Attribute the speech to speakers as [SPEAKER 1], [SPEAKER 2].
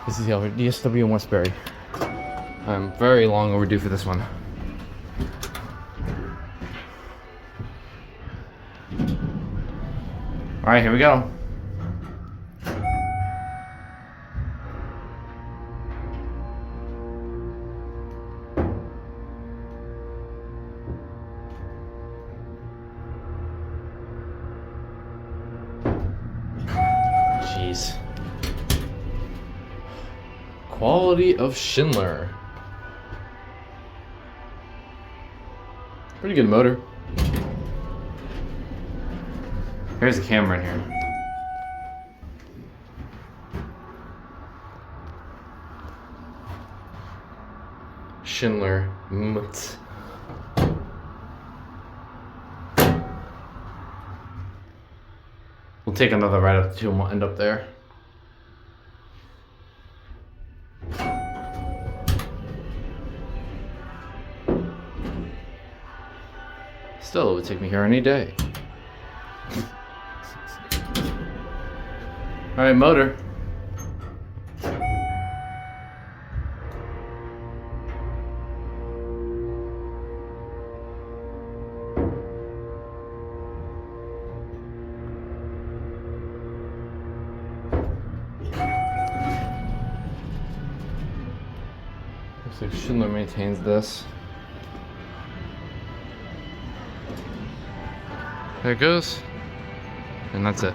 [SPEAKER 1] This is the elevator, DSW in Westbury. I'm very long overdue for this one. Alright, here we go. Jeez. Quality of Schindler. Pretty good motor. Here's the camera in here. Schindler. We'll take another ride up the two and we'll end up there. Still, it would take me here any day. Alright, motor. Looks like Schindler maintains this. There it goes. And that's it.